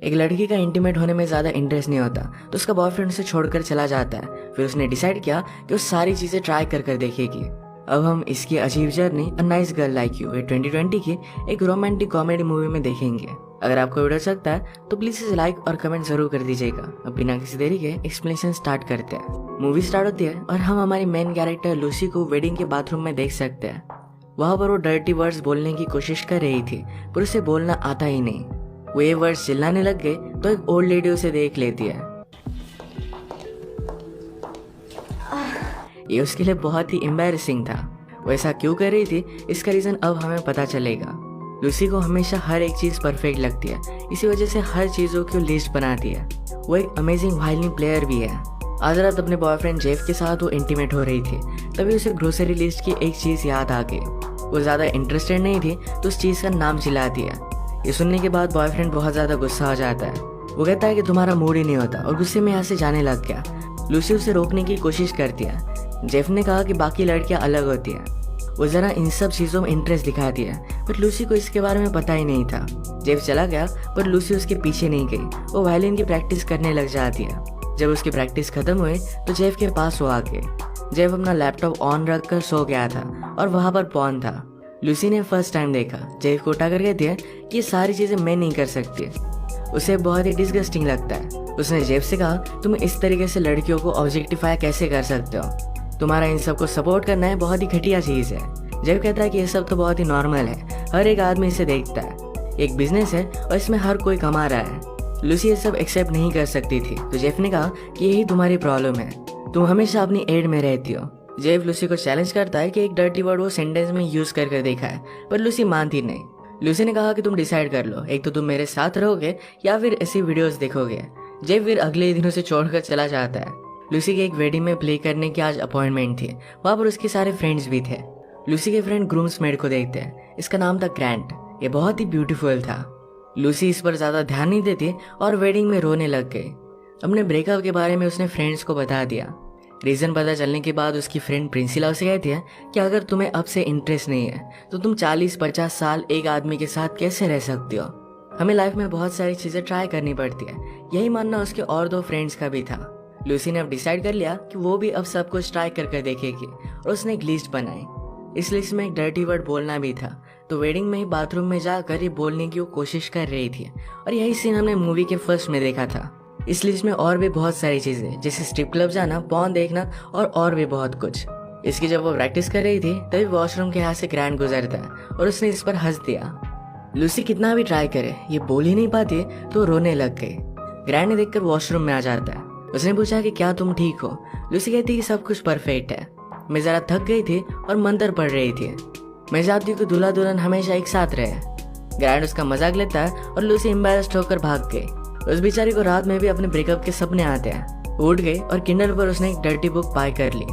एक लड़की का इंटीमेट होने में ज़्यादा इंटरेस्ट नहीं होता तो उसका बॉयफ्रेंड उसे छोड़कर चला जाता है। फिर उसने डिसाइड किया कि वो सारी चीज़ें ट्राई कर कर देखेगी। अब हम इसकी अजीब journey a nice girl like you 2020 की एक रोमांटिक कॉमेडी मूवी में देखेंगे। अगर आपको वीडियो अच्छा लगता है तो प्लीज इसे लाइक और कमेंट जरूर कर दीजिएगा। अब बिना किसी देरी के एक्सप्लेनेशन स्टार्ट करते हैं। मूवी स्टार्ट होती है और हम हमारी मेन कैरेक्टर लूसी को वेडिंग के बाथरूम में देख सकते हैं। वहाँ पर वो डर्टी वर्ड्स बोलने की कोशिश कर रही थी पर उसे बोलना आता ही नहीं। वो ये वर्ड्स चिल्लाने लग गए तो एक ओल्ड लेडी उसे देख लेती है। ये उसके लिए बहुत ही एम्बैरेसिंग था। वो ऐसा क्यों कर रही थी इसका रीजन अब हमें पता चलेगा। लूसी को हमेशा हर एक चीज परफेक्ट लगती है, इसी वजह से हर चीजों की लिस्ट बनाती है। वो एक अमेजिंग वायलिन प्लेयर भी है। आज रात अपने बॉयफ्रेंड जेफ के साथ वो इंटीमेट हो रही थी, तभी उसे ग्रोसरी लिस्ट की एक चीज याद आ गई। वो ज्यादा इंटरेस्टेड नहीं थी तो उस चीज का नाम चिल्ला दिया। ये सुनने के बाद बॉयफ्रेंड बहुत ज्यादा गुस्सा हो जाता है। वो कहता है कि तुम्हारा मूड ही नहीं होता और गुस्से में यहाँ से जाने लग गया। लूसी उसे रोकने की कोशिश करती है। जेफ ने कहा कि बाकी लड़कियां अलग होती हैं। वो जरा इन सब चीजों में इंटरेस्ट दिखाती है पर लूसी को इसके बारे में पता ही नहीं था। जेफ चला गया पर लूसी उसके पीछे नहीं गई। वो वायलिन की प्रैक्टिस करने लग जाती है। जब उसकी प्रैक्टिस खत्म हुई तो जेफ के पास वो आ गए। जेफ अपना लैपटॉप ऑन रख कर सो गया था और वहां पर पॉन था। लूसी ने फर्स्ट टाइम देखा। जेफ को उठा कर कहती है कि ये सारी चीजें मैं नहीं कर सकती। उसे बहुत ही डिस्गस्टिंग लगता है। उसने जेफ से कहा तुम इस तरीके से लड़कियों को ऑब्जेक्टिफाई कैसे कर सकते हो? तुम्हारा इन सबको सपोर्ट करना है बहुत ही घटिया चीज है। जेफ कहता है कि ये सब तो बहुत ही नॉर्मल है, हर एक आदमी इसे देखता है। एक बिजनेस है और इसमें हर कोई कमा रहा है। लूसी ये सब एक्सेप्ट नहीं कर सकती थी तो जेफ ने कहा कि यही तुम्हारी प्रॉब्लम है, तुम हमेशा अपनी एड में रहती हो। जेफ लूसी को चैलेंज करता है कि एक डर्टी वर्ड वो सेंटेंस में यूज कर देखा है पर लूसी मानती नहीं। लूसी ने कहा कि तुम डिसाइड कर लो, एक तो तुम मेरे साथ रहोगे या फिर ऐसी वीडियोस देखोगे। जेफ फिर अगले दिन उसे छोड़कर चला जाता है। लूसी के एक वेडिंग में प्ले करने की आज अपॉइंटमेंट थी। वहाँ पर उसके सारे फ्रेंड्स भी थे। लूसी के फ्रेंड ग्रूम्समेड को देखते हैं। इसका नाम था ग्रैंट। ये बहुत ही ब्यूटीफुल था। लूसी इस पर ज्यादा ध्यान नहीं देती और वेडिंग में रोने लग गई। अपने ब्रेकअप के बारे में उसने फ्रेंड्स को बता दिया। रीजन पता चलने के बाद उसकी फ्रेंड प्रिंसिला उसे कहती है कि अगर तुम्हें अब से इंटरेस्ट नहीं है तो तुम 40-50 साल एक आदमी के साथ कैसे रह सकती हो? हमें लाइफ में बहुत सारी चीजें ट्राई करनी पड़ती है। यही मानना उसके और 2 फ्रेंड्स का भी था। लूसी ने अब डिसाइड कर लिया कि वो भी अब सब कुछ ट्राई कर देखेगी और उसने एक लिस्ट बनाई। इस लिस्ट में एक डर्टी वर्ड बोलना भी था तो वेडिंग में ही बाथरूम में जाकर ये बोलने की वो कोशिश कर रही थी और यही सीन हमने मूवी के फर्स्ट में देखा था। इस लिस्ट में और भी बहुत सारी चीजें जैसे स्ट्रिप क्लब जाना, पॉर्न देखना और भी बहुत कुछ। इसकी जब वो प्रैक्टिस कर रही थी तभी वॉशरूम के यहाँ से ग्रैंड गुजरता है और उसने इस पर हंस दिया। लूसी कितना भी ट्राई करे ये बोल ही नहीं पाती तो रोने लग गई। ग्रैंड ने देखकर वॉशरूम में आ जाता है। उसने पूछा कि क्या तुम ठीक हो? लूसी कहती कि सब कुछ परफेक्ट है, मैं जरा थक गई थी और मंत्र पढ़ रही थी। मैं चाहती हूँ कि दूल्हा दुल्हन हमेशा एक साथ रहे। ग्रैंड उसका मजाक लेता है और लूसी एम्बैरेस्ड होकर भाग गई। उस बेचारी को रात में भी अपने ब्रेकअप के सपने आते हैं। उठ गई और किंडल पर उसने एक डर्टी बुक बाय कर ली।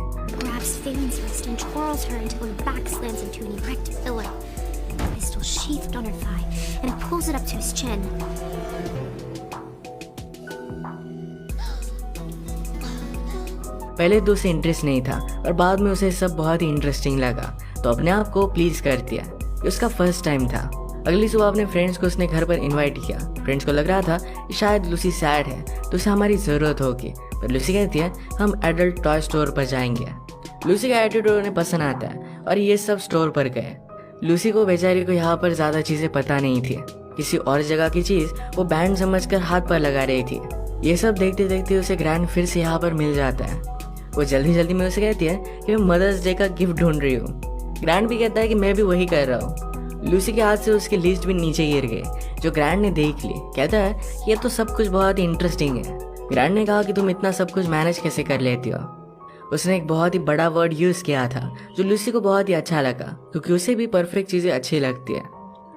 पहले तो उसे इंटरेस्ट नहीं था और बाद में उसे सब बहुत ही इंटरेस्टिंग लगा तो अपने आप को प्लीज कर दिया। ये उसका फर्स्ट टाइम था। अगली सुबह अपने फ्रेंड्स को उसने घर पर इनवाइट किया। फ्रेंड्स को लग रहा था कि शायद लूसी सैड है तो उसे हमारी जरूरत होगी, पर लूसी कहती है हम एडल्ट टॉय स्टोर पर जाएंगे। लूसी का एटीट्यूड उन्हें पसंद आता है और ये सब स्टोर पर गए। लूसी को बेचारी को यहाँ पर ज्यादा चीजें पता नहीं थी। किसी और जगह की चीज वो बैंड समझकर हाथ पर लगा रही थी। ये सब देखते देखते उसे ग्रैंड फिर से यहाँ पर मिल जाता है। वो जल्दी जल्दी में उसे कहती है कि मैं मदर्स डे का गिफ्ट ढूंढ रही हूँ। ग्रैंड भी कहता है कि मैं भी वही कर रहा हूँ। लूसी के हाथ से उसकी लिस्ट भी नीचे गिर गई जो ग्रैंड ने देख ली। कहता है ये तो सब कुछ बहुत ही इंटरेस्टिंग है। ग्रैंड ने कहा कि तुम इतना सब कुछ मैनेज कैसे कर लेती हो? उसने एक बहुत ही बड़ा वर्ड यूज किया था जो लूसी को बहुत ही अच्छा लगा क्योंकि उसे भी परफेक्ट चीजें अच्छी लगती है।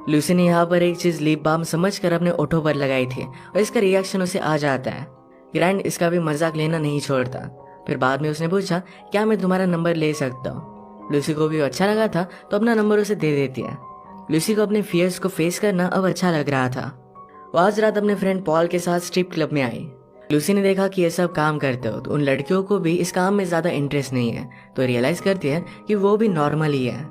लूसी ने यहाँ पर एक चीज लिप बाम समझकर अपने ओठों पर लगाई थी और इसका रिएक्शन उसे आ जाता है। ग्रैंड इसका भी मजाक लेना नहीं छोड़ता। फिर बाद में उसने पूछा क्या मैं तुम्हारा नंबर ले सकता हूँ? लूसी को भी अच्छा लगा था तो अपना नंबर उसे दे देती है। लूसी को अपने फियर्स को फेस करना अब अच्छा लग रहा था। वो आज रात अपने फ्रेंड पॉल के साथ स्ट्रिप क्लब में आई। लूसी ने देखा कि ये सब काम करते हो तो उन लड़कियों को भी इस काम में ज्यादा इंटरेस्ट नहीं है तो रियलाइज करती है कि वो भी नॉर्मल ही है।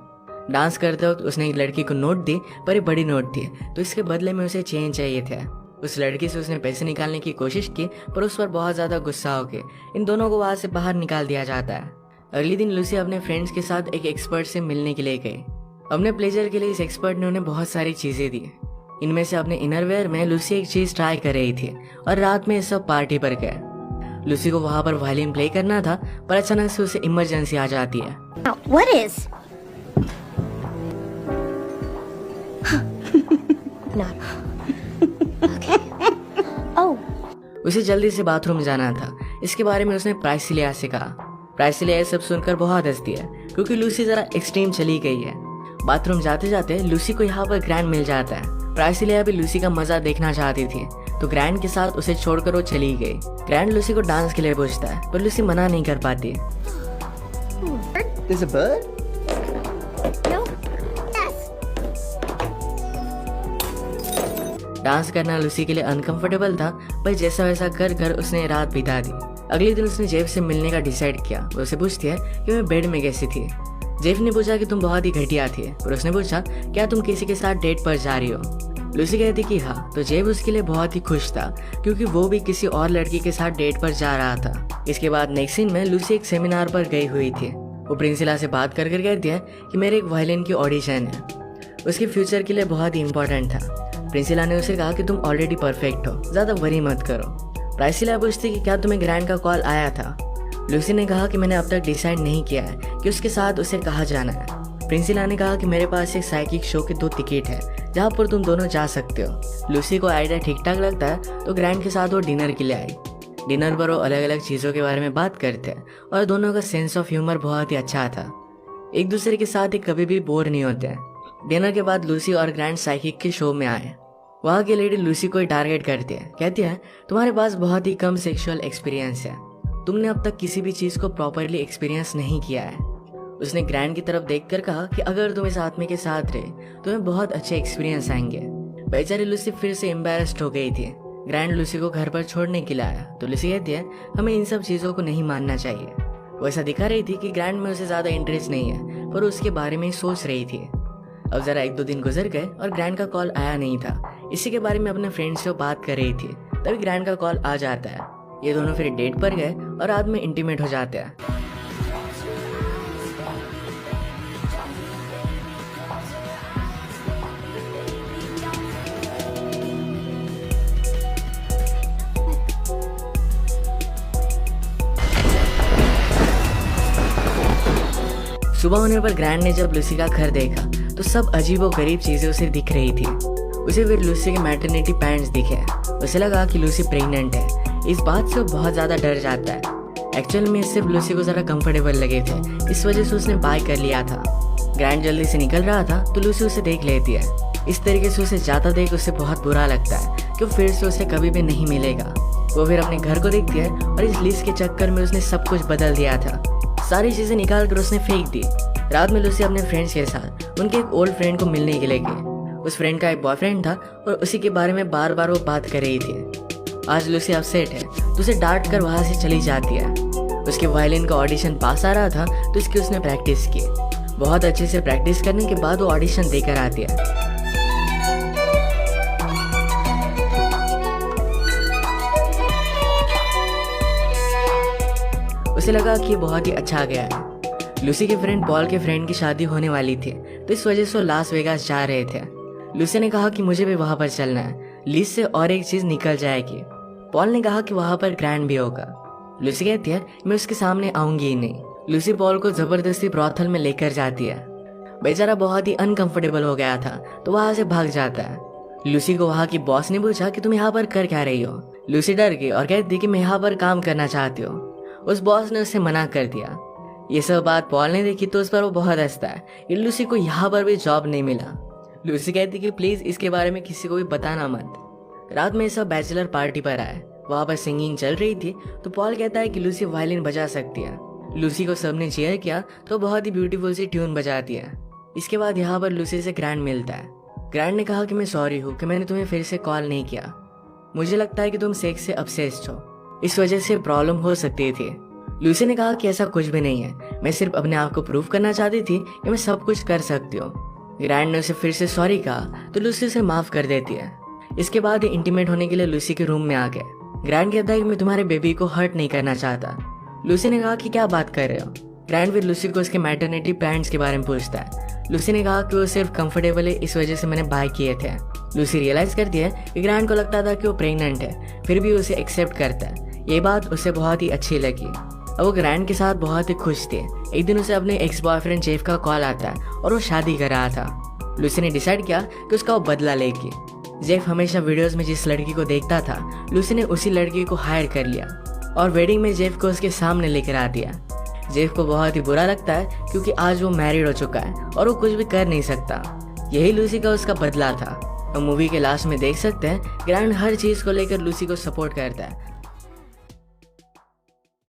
डांस करते वक्त उसने एक लड़की को नोट दी पर ये बड़ी नोट थी तो इसके बदले में उसे चेन चाहिए थे। उस लड़की से उसने पैसे निकालने की कोशिश की, पर उस पर बहुत ज़्यादा गुस्सा हो के इन दोनों को वहाँ से बाहर निकाल दिया जाता है। अगले दिन लूसी अपने फ्रेंड्स के साथ एक एक्सपर्ट से मिलने के लिए गई। अपने प्लेजर के लिए इस एक्सपर्ट ने उन्हें बहुत सारी चीज़ें दी। इनमें से अपने इनरवेयर में लूसी एक चीज़ ट्राई कर रही थी और रात में सब पार्टी पर गए। लूसी को वहाँ पर वायलिन प्ले करना था, पर अचानक से उसे इमरजेंसी आ जाती है। What is? Not. Okay. Oh. उसे जल्दी से बाथरूम जाना था। इसके बारे में उसने प्राइसिलिया से कहा। प्राइसिलिया ये सब सुनकर बहुत हंसती है, क्योंकि लूसी जरा एक्सट्रीम चली गई है। बाथरूम जाते जाते लूसी को यहाँ पर ग्रैंड मिल जाता है। प्राइसिलिया भी लूसी का मजा देखना चाहती थी, तो ग्रैंड के साथ उसे छोड़कर वो चली गई। ग्रैंड लूसी को डांस के लिए पूछता है, पर लूसी मना नहीं कर पाती। There's a bird? No. Yes. Dance करना लूसी के लिए अनकंफर्टेबल था, पर जैसा वैसा कर कर उसने रात बिता दी। अगले दिन उसने जेफ से मिलने का डिसाइड किया। वो उसे पूछती है कि मैं बेड में कैसी थी। जेफ ने पूछा कि तुम बहुत ही घटिया थी, और उसने पूछा क्या तुम किसी के साथ डेट पर जा रही हो। लूसी कहती कि हाँ, तो जेफ उसके लिए बहुत ही खुश था, क्योंकि वो भी किसी और लड़की के साथ डेट पर जा रहा था। इसके बाद नेक्स्ट सीन में लूसी एक सेमिनार पर गई हुई थी। वो प्रिंसिला से बात कर कहती है कि मेरे एक वायलिन की ऑडिशन है, उसके फ्यूचर के लिए बहुत ही इंपॉर्टेंट था। प्रिंसिला ने उसे कहा कि तुम ऑलरेडी परफेक्ट हो, ज़्यादा वरी मत करो। प्राइसिला पूछती कि क्या तुम्हें ग्रैंड का कॉल आया था। लूसी ने कहा कि मैंने अब तक डिसाइड नहीं किया है कि उसके साथ उसे कहाँ जाना है। प्रिंसिला ने कहा कि मेरे पास एक साइकिक शो के 2 टिकट है, जहाँ पर तुम दोनों जा सकते हो। लूसी को आइडिया ठीक ठाक लगता है, तो ग्रैंड के साथ वो डिनर के लिए आई। डिनर पर वो अलग अलग चीज़ों के बारे में बात करते हैं, और दोनों का सेंस ऑफ ह्यूमर बहुत ही अच्छा था। एक दूसरे के साथ ही कभी भी बोर नहीं होते हैं। डिनर के बाद लूसी और ग्रैंड साइकिक के शो में आए। वहाँ की लेडी लूसी को टारगेट करती है, कहती है तुम्हारे पास बहुत ही कम सेक्सुअल एक्सपीरियंस है, तुमने अब तक किसी भी चीज़ को प्रॉपरली एक्सपीरियंस नहीं किया है। उसने ग्रैंड की तरफ देखकर कहा कि अगर तुम इस आदमी के साथ रहे तो तुम्हें बहुत अच्छे एक्सपीरियंस आएंगे। बेचारी लूसी फिर से एम्बेरस्ड हो गई थी। ग्रैंड लूसी को घर पर छोड़ने के लिए आया, तो लूसी कहती है हमें इन सब चीज़ों को नहीं मानना चाहिए। वो ऐसा दिखा रही थी कि ग्रैंड में उसे ज़्यादा इंटरेस्ट नहीं है, पर उसके बारे में ही सोच रही थी। अब ज़रा 1-2 दिन गुजर गए और ग्रैंड का कॉल आया नहीं था। इसी के बारे में अपने फ्रेंड से बात कर रही थी, तभी ग्रैंड का कॉल आ जाता है। ये दोनों फिर डेट पर गए और रात में इंटीमेट हो जाते हैं। सुबह होने पर ग्रैंड ने जब लूसी का घर देखा तो सब अजीबोगरीब चीजें उसे दिख रही थी। उसे फिर लूसी के मैटरनिटी पैंट्स दिखे। उसे लगा कि लूसी प्रेग्नेंट है। इस बात से वो बहुत ज़्यादा डर जाता है। एक्चुअल में सिर्फ लूसी को ज़रा कंफर्टेबल लगे थे, इस वजह से उसने बाय कर लिया था। ग्रैंड जल्दी से निकल रहा था तो लूसी उसे देख लेती है। इस तरीके से उसे जाता देख उसे बहुत बुरा लगता है कि फिर से उसे कभी भी नहीं मिलेगा। वो फिर अपने घर को देखती है और इस लिस्ट के चक्कर में उसने सब कुछ बदल दिया था। सारी चीज़ें निकाल कर उसने फेंक दी। रात में लूसी अपने फ्रेंड्स के साथ उनके एक ओल्ड फ्रेंड को मिलने के लिए गई। उस फ्रेंड का एक बॉयफ्रेंड था और उसी के बारे में बार बार वो बात कर रही थी। आज लूसी अपसेट है तो उसे डांट कर वहाँ से चली जाती है। उसके वायलिन का ऑडिशन पास आ रहा था तो इसकी उसने प्रैक्टिस की। बहुत अच्छे से प्रैक्टिस करने के बाद वो ऑडिशन देकर आती है। उसे लगा कि ये बहुत ही अच्छा गया है। लूसी के फ्रेंड पॉल के फ्रेंड की शादी होने वाली थी, तो इस वजह से वो लास वेगास जा रहे थे। लूसी ने कहा कि मुझे भी वहां पर चलना है, लिस्ट से और एक चीज निकल जाएगी। पॉल ने कहा कि वहां पर ग्रैंड भी होगा। लूसी कहती है मैं उसके सामने आऊंगी ही नहीं। लूसी पॉल को जबरदस्ती ब्रॉथल में लेकर जाती है। बेचारा बहुत ही अनकंफर्टेबल हो गया था तो वहां से भाग जाता है। लूसी को वहां की बॉस ने पूछा कि तुम यहाँ पर कर क्या रही हो। लूसी डर गई और कहती कि मैं यहाँ पर काम करना चाहती हूँ। उस बॉस ने उसे मना कर दिया। ये सब बात पॉल ने देखी तो उस पर वो बहुत हंसता है कि लूसी को यहाँ पर भी जॉब नहीं मिला। लूसी कहती कि प्लीज इसके बारे में किसी को भी बताना मत। रात में सब बैचलर पार्टी पर आए। वहाँ पर सिंगिंग चल रही थी तो पॉल कहता है कि लूसी वायलिन बजा सकती है। लूसी को सबने चीयर किया तो बहुत ही ब्यूटीफुल सी ट्यून बजाती है। इसके बाद यहाँ पर लूसी से ग्रैंड मिलता है। ग्रैंड ने कहा कि मैं सॉरी हूँ कि मैंने तुम्हें फिर से कॉल नहीं किया। मुझे लगता है कि तुम सेक्स से obsessed हो, इस वजह से प्रॉब्लम हो सकती थी। लूसी ने कहा कि ऐसा कुछ भी नहीं है, मैं सिर्फ अपने आप को प्रूव करना चाहती थी कि मैं सब कुछ कर सकती हूँ। ग्रैंड ने उसे फिर से सॉरी कहा तो लूसी उसे माफ कर देती है। इसके बाद इंटीमेट होने के लिए लूसी के रूम में आ गए। ग्रैंड कहता है कि मैं तुम्हारे बेबी को हर्ट नहीं करना चाहता। लूसी ने कहा कि क्या बात कर रहे हो। ग्रैंड फिर लूसी को उसके मैटरनिटी प्लान्स के बारे में पूछता है। लूसी ने कहा कि वो सिर्फ कंफर्टेबल है, इस वजह से मैंने बाय किए थे। लूसी रियलाइज करती है कि ग्रैंड को लगता था कि वो प्रेग्नेंट है, फिर भी उसे एक्सेप्ट करता है। ये बात उसे बहुत ही अच्छी लगी। अब वो ग्रैंड के साथ बहुत ही खुश थे। एक दिन उसे अपने एक्स बॉयफ्रेंड जेफ का कॉल आता है और वो शादी कर रहा था। लूसी ने डिसाइड किया कि उसका वो बदला लेगी। जेफ हमेशा वीडियोस में जिस लड़की को देखता था, लूसी ने उसी लड़की को हायर कर लिया और वेडिंग में जेफ को उसके सामने लेकर आ दिया। जेफ को बहुत ही बुरा लगता है क्योंकि आज वो मैरिड हो चुका है और वो कुछ भी कर नहीं सकता। यही लूसी का उसका बदला था। तो मूवी के लास्ट में देख सकते हैं ग्रैंड हर चीज़ को लेकर लूसी को सपोर्ट करता है